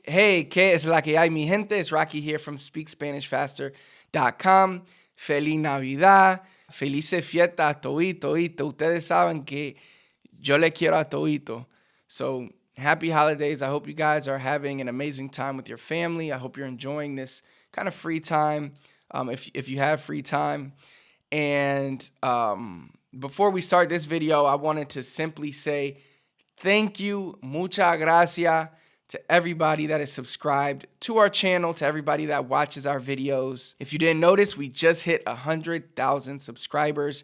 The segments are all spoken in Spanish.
Hey, ¿qué es la que hay, mi gente? It's Rocky here from SpeakSpanishFaster.com. Feliz Navidad. Felices fiestas a toito. Ustedes saben que yo le quiero a toito. So, happy holidays. I hope you guys are having an amazing time with your family. I hope you're enjoying this kind of free time, if you have free time. And before we start this video, I wanted to simply say thank you, muchas gracias, to everybody that is subscribed to our channel, to everybody that watches our videos. If you didn't notice, we just hit 100,000 subscribers.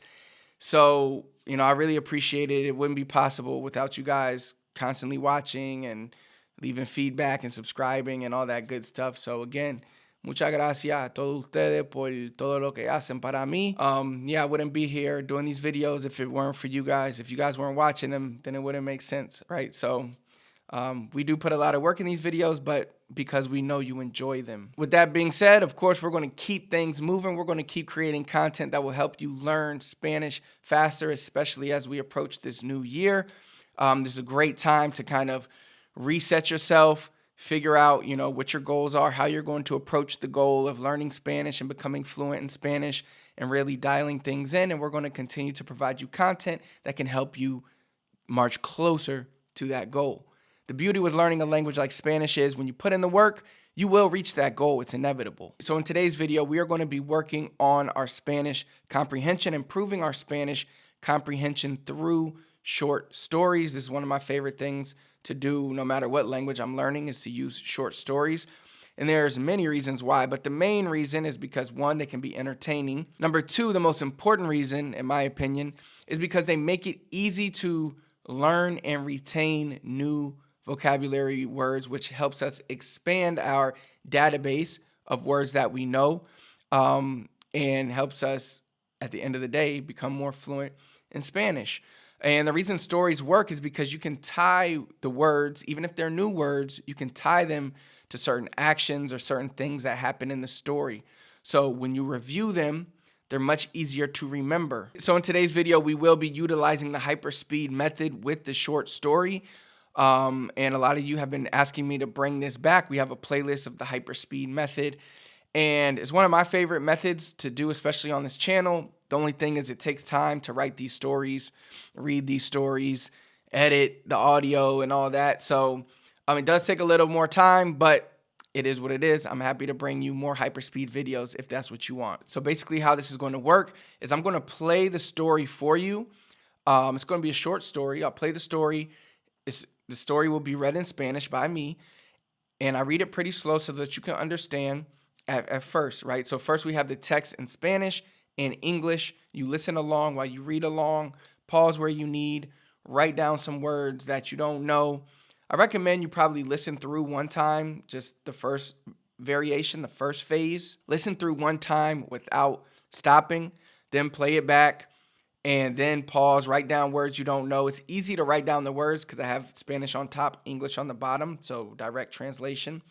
So, I really appreciate it. It wouldn't be possible without you guys constantly watching and leaving feedback and subscribing and all that good stuff. So again, muchas gracias a todos ustedes por todo lo que hacen para mí. I wouldn't be here doing these videos if it weren't for you guys. If you guys weren't watching them, then it wouldn't make sense, right? So we do put a lot of work in these videos, but because we know you enjoy them. With that being said, of course, we're going to keep things moving. We're going to keep creating content that will help you learn Spanish faster, especially as we approach this new year. This is a great time to kind of reset yourself, figure out, what your goals are, how you're going to approach the goal of learning Spanish and becoming fluent in Spanish and really dialing things in. And we're going to continue to provide you content that can help you march closer to that goal. The beauty with learning a language like Spanish is when you put in the work, you will reach that goal. It's inevitable. So in today's video, we are going to be working on our Spanish comprehension, improving our Spanish comprehension through short stories. This is one of my favorite things to do no matter what language I'm learning, is to use short stories. And there's many reasons why, but the main reason is because, one, they can be entertaining. Number two, the most important reason, in my opinion, is because they make it easy to learn and retain new vocabulary words, which helps us expand our database of words that we know, and helps us, at the end of the day, become more fluent in Spanish. And the reason stories work is because you can tie the words, even if they're new words, you can tie them to certain actions or certain things that happen in the story. So when you review them, they're much easier to remember. So in today's video, we will be utilizing the hyperspeed method with the short story. And a lot of you have been asking me to bring this back. We have a playlist of the hyperspeed method, and it's one of my favorite methods to do, especially on this channel. The only thing is it takes time to write these stories, read these stories, edit the audio and all that. So it does take a little more time, but it is what it is. I'm happy to bring you more hyperspeed videos if that's what you want. So basically how this is going to work is I'm going to play the story for you. It's going to be a short story. I'll play the story. The story will be read in Spanish by me, and I read it pretty slow so that you can understand at first, right? So first we have the text in Spanish and English. You listen along while you read along, pause where you need, write down some words that you don't know. I recommend you probably listen through one time, just the first variation, the first phase. Listen through one time without stopping, then play it back, and then pause, write down words you don't know. It's easy to write down the words because I have Spanish on top, English on the bottom, so direct translation.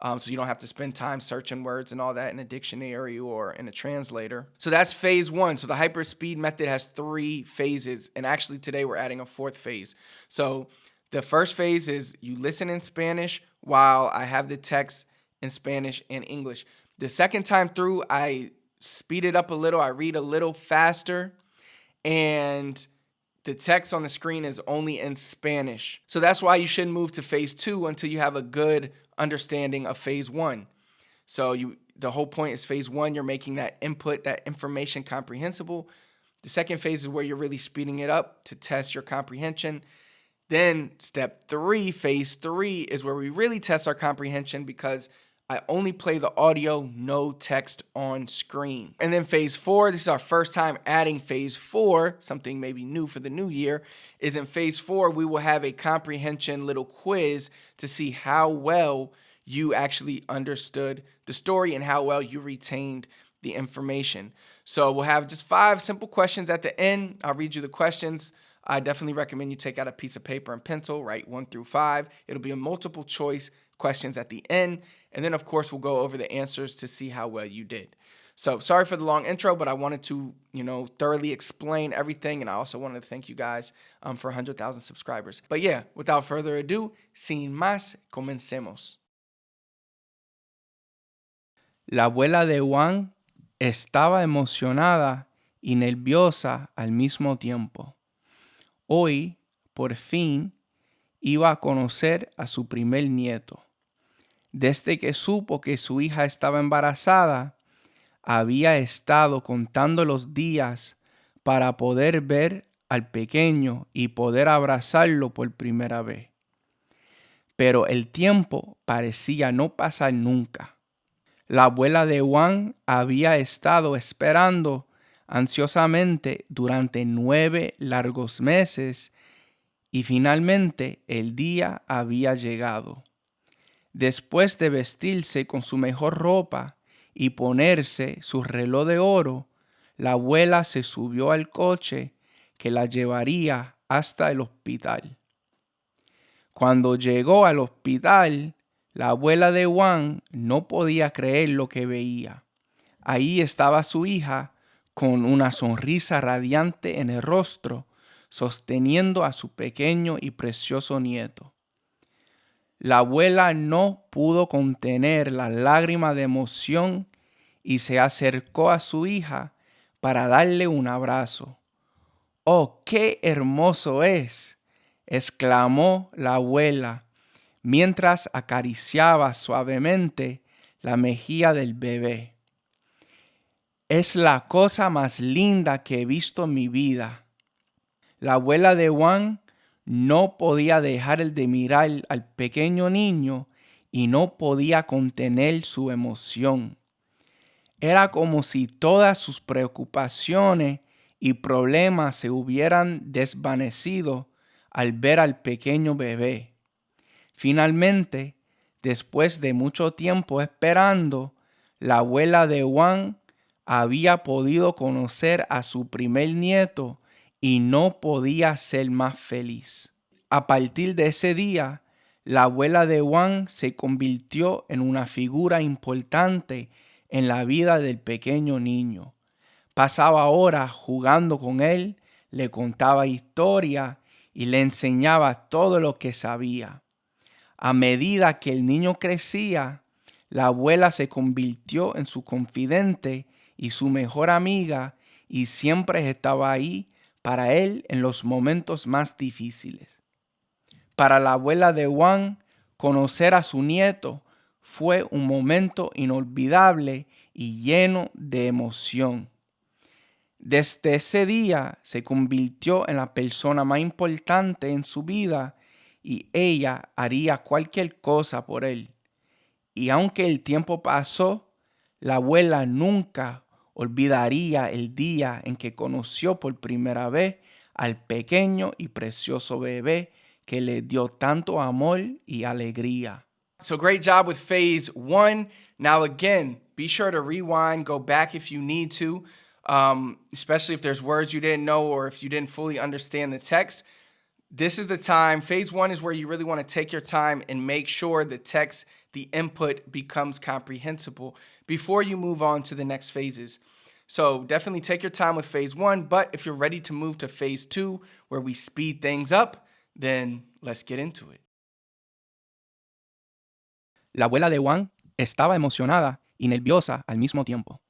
So you don't have to spend time searching words and all that in a dictionary or in a translator. So that's phase one. So the hyperspeed method has 3 phases, and actually today we're adding a 4th phase. So the first phase is you listen in Spanish while I have the text in Spanish and English. The second time through, I speed it up a little. I read a little faster, and the text on the screen is only in Spanish. So that's why you shouldn't move to phase 2 until you have a good understanding of phase 1. So the whole point is phase 1, you're making that input, that information comprehensible. The second phase is where you're really speeding it up to test your comprehension. Then step 3, phase 3, is where we really test our comprehension because I only play the audio, no text on screen. And then phase 4, this is our first time adding phase 4, something maybe new for the new year, is in phase 4, we will have a comprehension little quiz to see how well you actually understood the story and how well you retained the information. So we'll have just 5 simple questions at the end. I'll read you the questions. I definitely recommend you take out a piece of paper and pencil, write 1 through 5. It'll be a multiple choice questions at the end. And then, of course, we'll go over the answers to see how well you did. So sorry for the long intro, but I wanted to, thoroughly explain everything. And I also wanted to thank you guys for 100,000 subscribers. But yeah, without further ado, sin más, comencemos. La abuela de Juan estaba emocionada y nerviosa al mismo tiempo. Hoy, por fin, iba a conocer a su primer nieto. Desde que supo que su hija estaba embarazada, había estado contando los días para poder ver al pequeño y poder abrazarlo por primera vez. Pero el tiempo parecía no pasar nunca. La abuela de Juan había estado esperando ansiosamente durante 9 largos meses y finalmente el día había llegado. Después de vestirse con su mejor ropa y ponerse su reloj de oro, la abuela se subió al coche que la llevaría hasta el hospital. Cuando llegó al hospital, la abuela de Juan no podía creer lo que veía. Ahí estaba su hija con una sonrisa radiante en el rostro, sosteniendo a su pequeño y precioso nieto. La abuela no pudo contener las lágrimas de emoción y se acercó a su hija para darle un abrazo. ¡Oh, qué hermoso es!, exclamó la abuela mientras acariciaba suavemente la mejilla del bebé. Es la cosa más linda que he visto en mi vida. La abuela de Juan no podía dejar de mirar al pequeño niño y no podía contener su emoción. Era como si todas sus preocupaciones y problemas se hubieran desvanecido al ver al pequeño bebé. Finalmente, después de mucho tiempo esperando, la abuela de Juan había podido conocer a su primer nieto y no podía ser más feliz. A partir de ese día, la abuela de Juan se convirtió en una figura importante en la vida del pequeño niño. Pasaba horas jugando con él, le contaba historias y le enseñaba todo lo que sabía. A medida que el niño crecía, la abuela se convirtió en su confidente y su mejor amiga y siempre estaba ahí para él en los momentos más difíciles. Para la abuela de Juan, conocer a su nieto fue un momento inolvidable y lleno de emoción. Desde ese día se convirtió en la persona más importante en su vida y ella haría cualquier cosa por él. Y aunque el tiempo pasó, la abuela nunca olvidaría el día en que conoció por primera vez al pequeño y precioso bebé que le dio tanto amor y alegría. So great job with phase 1. Now again, be sure to rewind, go back if you need to, especially if there's words you didn't know or if you didn't fully understand the text. This is the time. Phase 1 is where you really want to take your time and make sure the text, the input becomes comprehensible before you move on to the next phases. So definitely take your time with phase 1, but if you're ready to move to phase 2, where we speed things up, then let's get into it. La abuela de Juan estaba emocionada y nerviosa al mismo tiempo.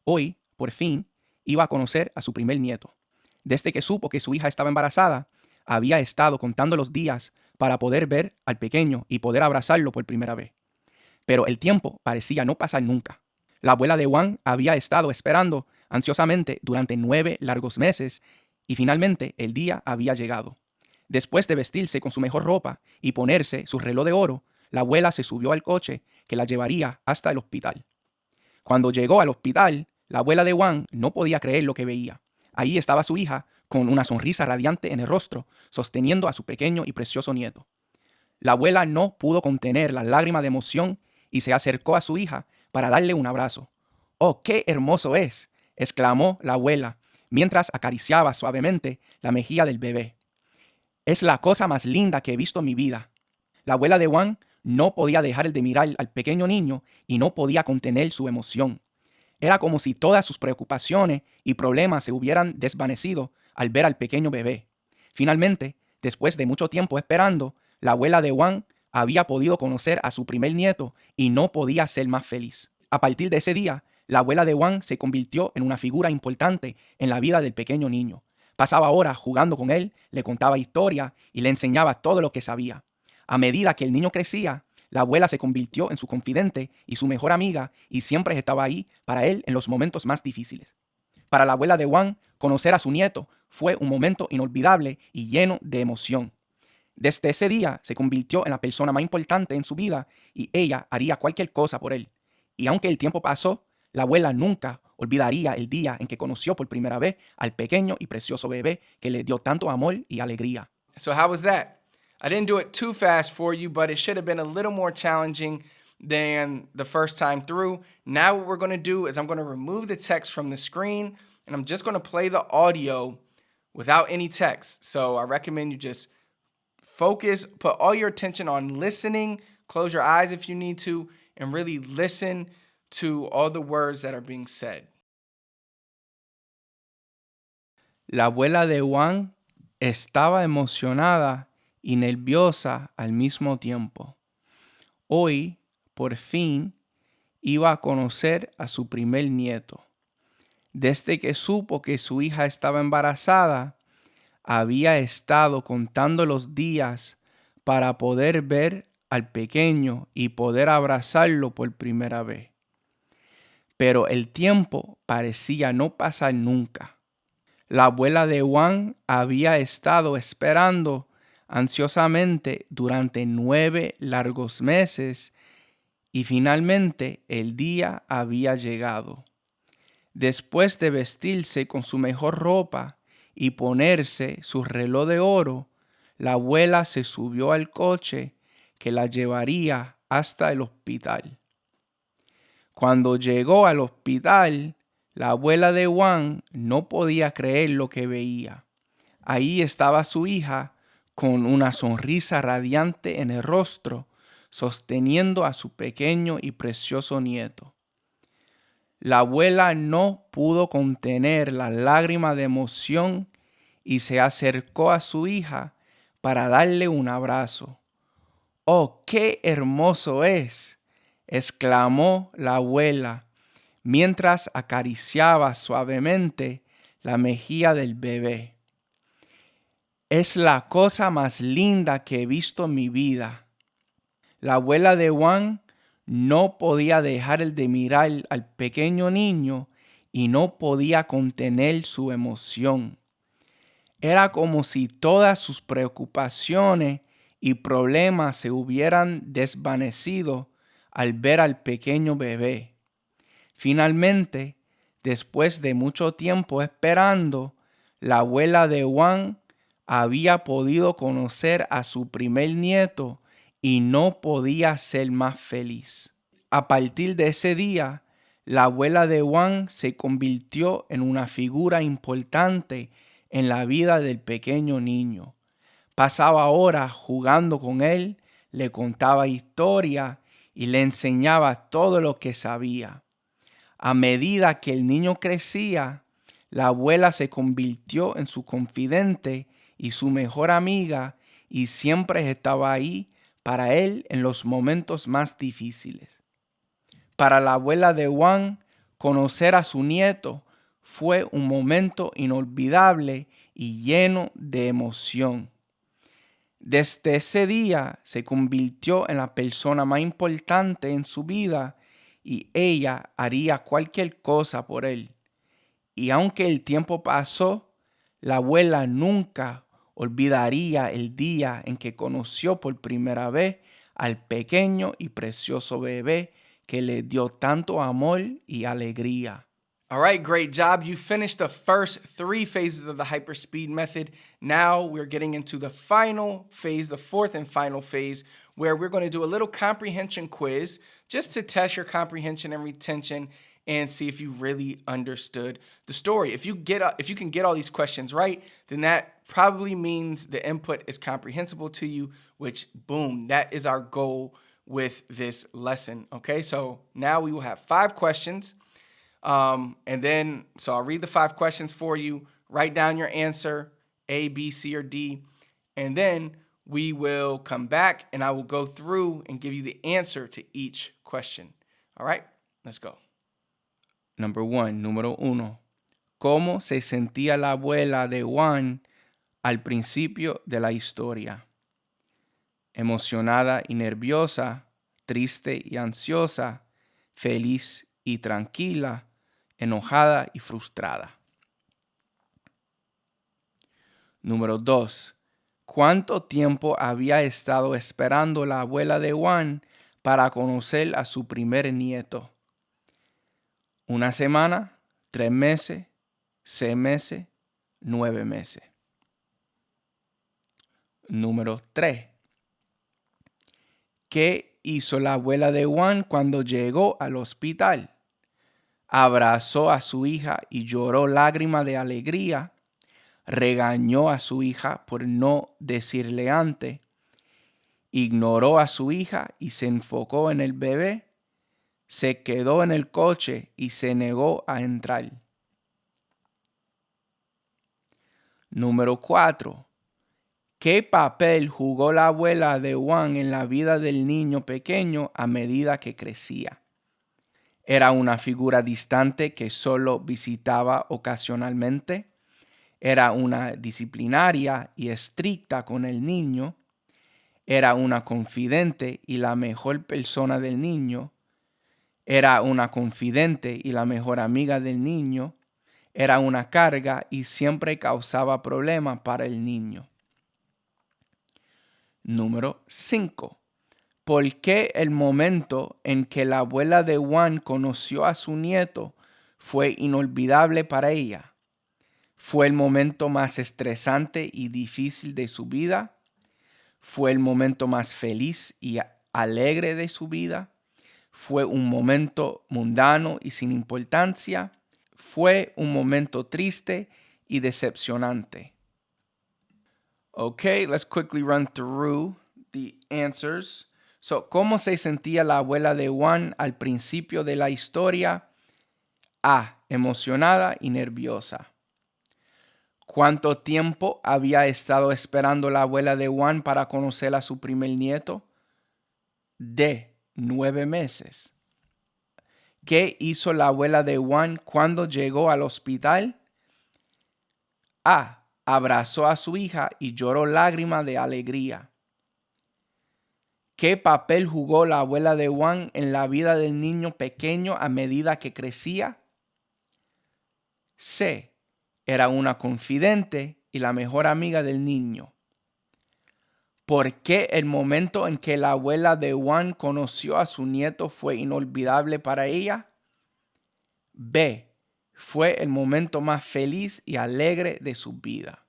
Hoy, por fin, iba a conocer a su primer nieto. Desde que supo que su hija estaba embarazada, había estado contando los días para poder ver al pequeño y poder abrazarlo por primera vez. Pero el tiempo parecía no pasar nunca. La abuela de Juan había estado esperando ansiosamente durante 9 largos meses y finalmente el día había llegado. Después de vestirse con su mejor ropa y ponerse su reloj de oro, la abuela se subió al coche que la llevaría hasta el hospital. Cuando llegó al hospital, la abuela de Juan no podía creer lo que veía. Ahí estaba su hija con una sonrisa radiante en el rostro, sosteniendo a su pequeño y precioso nieto. La abuela no pudo contener las lágrimas de emoción y se acercó a su hija para darle un abrazo. ¡Oh, qué hermoso es!, exclamó la abuela mientras acariciaba suavemente la mejilla del bebé. Es la cosa más linda que he visto en mi vida. La abuela de Juan no podía dejar de mirar al pequeño niño y no podía contener su emoción. Era como si todas sus preocupaciones y problemas se hubieran desvanecido al ver al pequeño bebé. Finalmente, después de mucho tiempo esperando, la abuela de Juan había podido conocer a su primer nieto y no podía ser más feliz. A partir de ese día, la abuela de Juan se convirtió en una figura importante en la vida del pequeño niño. Pasaba horas jugando con él, le contaba historias y le enseñaba todo lo que sabía. A medida que el niño crecía, la abuela se convirtió en su confidente y su mejor amiga y siempre estaba ahí para él en los momentos más difíciles. Para la abuela de Juan, conocer a su nieto fue un momento inolvidable y lleno de emoción. Desde ese día se convirtió en la persona más importante en su vida y ella haría cualquier cosa por él. Y aunque el tiempo pasó, la abuela nunca olvidaría el día en que conoció por primera vez al pequeño y precioso bebé que le dio tanto amor y alegría. So how was that? I didn't do it too fast for you, but it should have been a little more challenging than the first time through. Now what we're going to do is I'm going to remove the text from the screen and I'm just going to play the audio without any text. So I recommend you just focus, put all your attention on listening, close your eyes if you need to, and really listen to all the words that are being said. La abuela de Juan estaba emocionada y nerviosa al mismo tiempo. Hoy, por fin, iba a conocer a su primer nieto. Desde que supo que su hija estaba embarazada, había estado contando los días para poder ver al pequeño y poder abrazarlo por primera vez. Pero el tiempo parecía no pasar nunca. La abuela de Juan había estado esperando ansiosamente durante 9 largos meses y finalmente el día había llegado. Después de vestirse con su mejor ropa y ponerse su reloj de oro, la abuela se subió al coche que la llevaría hasta el hospital. Cuando llegó al hospital, la abuela de Juan no podía creer lo que veía. Ahí estaba su hija con una sonrisa radiante en el rostro, sosteniendo a su pequeño y precioso nieto. La abuela no pudo contener las lágrimas de emoción y se acercó a su hija para darle un abrazo. ¡Oh, qué hermoso es!, exclamó la abuela mientras acariciaba suavemente la mejilla del bebé. Es la cosa más linda que he visto en mi vida. La abuela de Juan no podía dejar de mirar al pequeño niño y no podía contener su emoción. Era como si todas sus preocupaciones y problemas se hubieran desvanecido al ver al pequeño bebé. Finalmente, después de mucho tiempo esperando, la abuela de Juan había podido conocer a su primer nieto y no podía ser más feliz. A partir de ese día, la abuela de Juan se convirtió en una figura importante en la vida del pequeño niño. Pasaba horas jugando con él, le contaba historias y le enseñaba todo lo que sabía. A medida que el niño crecía, la abuela se convirtió en su confidente y su mejor amiga y siempre estaba ahí para él en los momentos más difíciles. Para la abuela de Juan, conocer a su nieto fue un momento inolvidable y lleno de emoción. Desde ese día se convirtió en la persona más importante en su vida y ella haría cualquier cosa por él. Y aunque el tiempo pasó, la abuela nunca olvidaría el día en que conoció por primera vez al pequeño y precioso bebé que le dio tanto amor y alegría. All right, great job. You finished the first 3 phases of the hyperspeed method. Now we're getting into the final phase, the fourth and final phase, where we're going to do a little comprehension quiz just to test your comprehension and retention and see if you really understood the story. If you can get all these questions right, then that probably means the input is comprehensible to you, which boom, that is our goal with this lesson. Okay, so now we will have 5 questions. So I'll read the 5 questions for you, write down your answer, A, B, C, or D, and then we will come back and I will go through and give you the answer to each question. All right? Let's go. Número uno. ¿Cómo se sentía la abuela de Juan al principio de la historia? Emocionada y nerviosa, triste y ansiosa, feliz y tranquila, enojada y frustrada. Número 2. ¿Cuánto tiempo había estado esperando la abuela de Juan para conocer a su primer nieto? ¿Una semana? 3 meses, 6 meses, 9 meses. Número 3. ¿Qué hizo la abuela de Juan cuando llegó al hospital? Abrazó a su hija y lloró lágrimas de alegría. Regañó a su hija por no decirle antes. Ignoró a su hija y se enfocó en el bebé. Se quedó en el coche y se negó a entrar. Número 4. ¿Qué papel jugó la abuela de Juan en la vida del niño pequeño a medida que crecía? ¿Era una figura distante que solo visitaba ocasionalmente? ¿Era una disciplinaria y estricta con el niño? ¿Era una confidente y la mejor persona del niño? ¿Era una confidente y la mejor amiga del niño? ¿Era una carga y siempre causaba problemas para el niño? Número 5. ¿Por qué el momento en que la abuela de Juan conoció a su nieto fue inolvidable para ella? ¿Fue el momento más estresante y difícil de su vida? ¿Fue el momento más feliz y alegre de su vida? ¿Fue un momento mundano y sin importancia? ¿Fue un momento triste y decepcionante? Okay, let's quickly run through the answers. So, ¿cómo se sentía la abuela de Juan al principio de la historia? A. Emocionada y nerviosa. ¿Cuánto tiempo había estado esperando la abuela de Juan para conocer a su primer nieto? D. 9 meses. ¿Qué hizo la abuela de Juan cuando llegó al hospital? A. Abrazó a su hija y lloró lágrimas de alegría. ¿Qué papel jugó la abuela de Juan en la vida del niño pequeño a medida que crecía? C. Era una confidente y la mejor amiga del niño. ¿Por qué el momento en que la abuela de Juan conoció a su nieto fue inolvidable para ella? B. Fue el momento más feliz y alegre de su vida.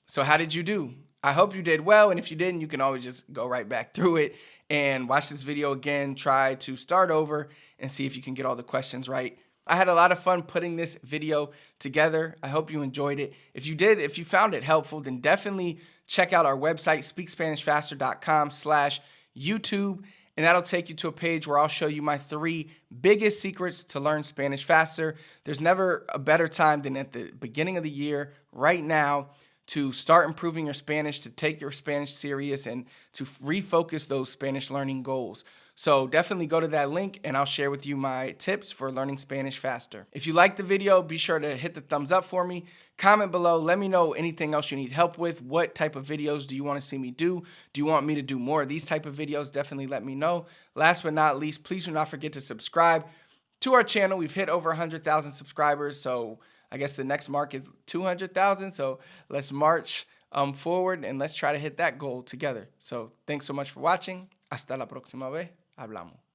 So how did you do? I hope you did well, and if you didn't, you can always just go right back through it and watch this video again, try to start over and see if you can get all the questions right. I had a lot of fun putting this video together. I hope you enjoyed it. If you did, if you found it helpful, then definitely check out our website, speakspanishfaster.com/YouTube, and that'll take you to a page where I'll show you my 3 biggest secrets to learn Spanish faster. There's never a better time than at the beginning of the year, right now, to start improving your Spanish, to take your Spanish serious, and to refocus those Spanish learning goals. So definitely go to that link and I'll share with you my tips for learning Spanish faster. If you liked the video, be sure to hit the thumbs up for me. Comment below, let me know anything else you need help with. What type of videos do you want to see me do? Do you want me to do more of these type of videos? Definitely let me know. Last but not least, please do not forget to subscribe to our channel. We've hit over 100,000 subscribers, so I guess the next mark is 200,000. So let's march forward and let's try to hit that goal together. So thanks so much for watching. Hasta la próxima vez. Hablamos.